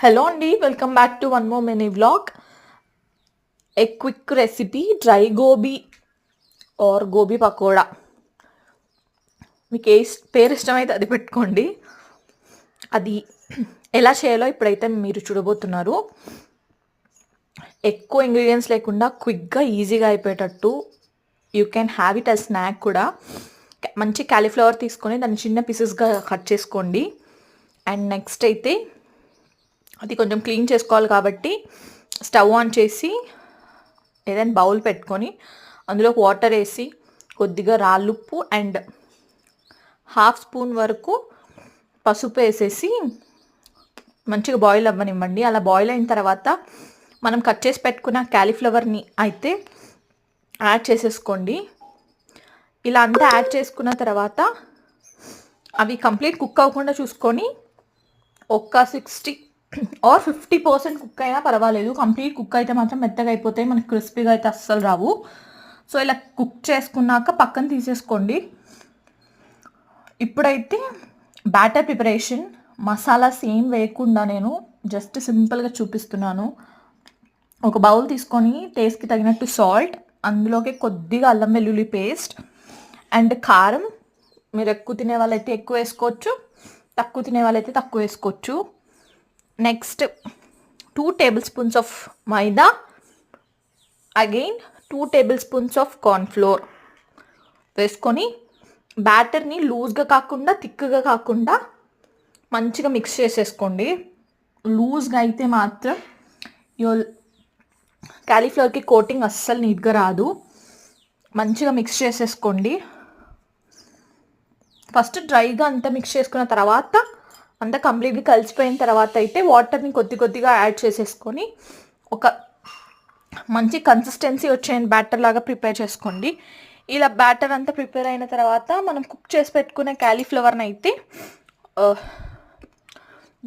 Hello అండి, welcome back to one more mini vlog. A quick recipe dry gobi or gobi pakoda. మీకు పేరు ఇష్టమైతే అది పెట్టుకోండి. అది ఎలా చేయాలో ఇప్పుడైతే మీరు చూడబోతున్నారు. ఎక్కువ ఇంగ్రీడియంట్స్ లేకుండా క్విక్గా ఈజీగా అయిపోయేటట్టు you can have it as snack కూడా. మంచి క్యాలీఫ్లవర్ తీసుకొని దాన్ని చిన్న పీసెస్గా కట్ చేసుకోండి. అండ్ నెక్స్ట్ అయితే అది కొంచెం క్లీన్ చేసుకోవాలి కాబట్టి స్టవ్ ఆన్ చేసి ఏదైనా బౌల్ పెట్టుకొని అందులోకి వాటర్ వేసి కొద్దిగా రాళ్ళుప్పు అండ్ హాఫ్ స్పూన్ వరకు పసుపు వేసేసి మంచిగా బాయిల్ అవ్వనివ్వండి. అలా బాయిల్ అయిన తర్వాత మనం కట్ చేసి పెట్టుకున్న క్యాలీఫ్లవర్ని అయితే యాడ్ చేసేసుకోండి. ఇలా అంతా యాడ్ చేసుకున్న తర్వాత అవి కంప్లీట్ కుక్ అవ్వకుండా చూసుకొని ఒక 60 ఆర్ 50% కుక్ అయినా పర్వాలేదు. కంప్లీట్ కుక్ అయితే మాత్రం మెత్తగా అయిపోతాయి, మనకి క్రిస్పీగా అయితే అస్సలు రావు. సో ఇలా కుక్ చేసుకున్నాక పక్కన తీసేసుకోండి. ఇప్పుడైతే బ్యాటర్ ప్రిపరేషన్. మసాలా సేమ్ వేయకుండా నేను జస్ట్ సింపుల్గా చూపిస్తున్నాను. ఒక బౌల్ తీసుకొని టేస్ట్కి తగినట్టు సాల్ట్, అందులోకి కొద్దిగా అల్లం వెల్లుల్లి పేస్ట్ అండ్ కారం. మీరు ఎక్కువ తినే వాళ్ళైతే ఎక్కువ వేసుకోవచ్చు, తక్కువ తినే వాళ్ళైతే తక్కువ వేసుకోవచ్చు. Next 2 tablespoons of maida, again 2 tablespoons of cornflour వేసుకొని బ్యాటర్ని లూజ్గా కాకుండా థిక్గా కాకుండా మంచిగా మిక్స్ చేసేసుకోండి. లూజ్గా అయితే మాత్రం క్యాలీఫ్లవర్కి కోటింగ్ అస్సలు నీట్గా రాదు. మంచిగా మిక్స్ చేసేసుకోండి. ఫస్ట్ డ్రైగా అంతా మిక్స్ చేసుకున్న తర్వాత అంతా కంప్లీట్గా కలిసిపోయిన తర్వాత అయితే వాటర్ని కొద్దిగా యాడ్ చేసేసుకొని ఒక మంచి కన్సిస్టెన్సీ వచ్చే బ్యాటర్ లాగా ప్రిపేర్ చేసుకోండి. ఇలా బ్యాటర్ అంతా ప్రిపేర్ అయిన తర్వాత మనం కుక్ చేసి పెట్టుకునే క్యాలీఫ్లవర్ని అయితే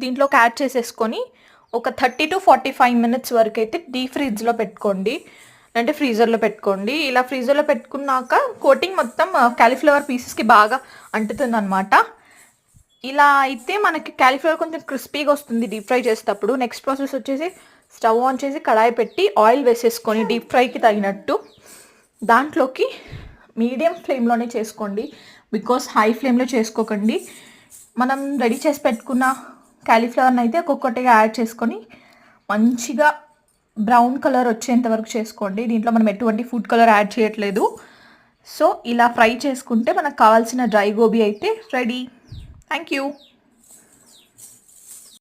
దీంట్లోకి యాడ్ చేసేసుకొని ఒక 30 to 45 minutes వరకు అయితే డీప్ ఫ్రిడ్జ్లో పెట్టుకోండి, అంటే ఫ్రీజర్లో పెట్టుకోండి. ఇలా ఫ్రీజర్లో పెట్టుకున్నాక కోటింగ్ మొత్తం క్యాలీఫ్లవర్ పీసెస్కి బాగా అంటుతుంది అనమాట. ఇలా అయితే మనకి క్యాలీఫ్లవర్ కొంచెం క్రిస్పీగా వస్తుంది డీప్ ఫ్రై చేసేటప్పుడు. నెక్స్ట్ ప్రాసెస్ వచ్చేసి స్టవ్ ఆన్ చేసి కడాయి పెట్టి ఆయిల్ వేసేసుకొని డీప్ ఫ్రైకి తగినట్టు దాంట్లోకి మీడియం ఫ్లేమ్లోనే చేసుకోండి, బికాస్ హై ఫ్లేమ్లో చేసుకోకండి. మనం రెడీ చేసి పెట్టుకున్న క్యాలీఫ్లవర్ని అయితే ఒక్కొక్కటిగా యాడ్ చేసుకొని మంచిగా బ్రౌన్ కలర్ వచ్చేంత వరకు చేసుకోండి. దీంట్లో మనం ఎటువంటి ఫుడ్ కలర్ యాడ్ చేయట్లేదు. సో ఇలా ఫ్రై చేసుకుంటే మనకు కావాల్సిన డ్రై గోబీ అయితే రెడీ. Thank you.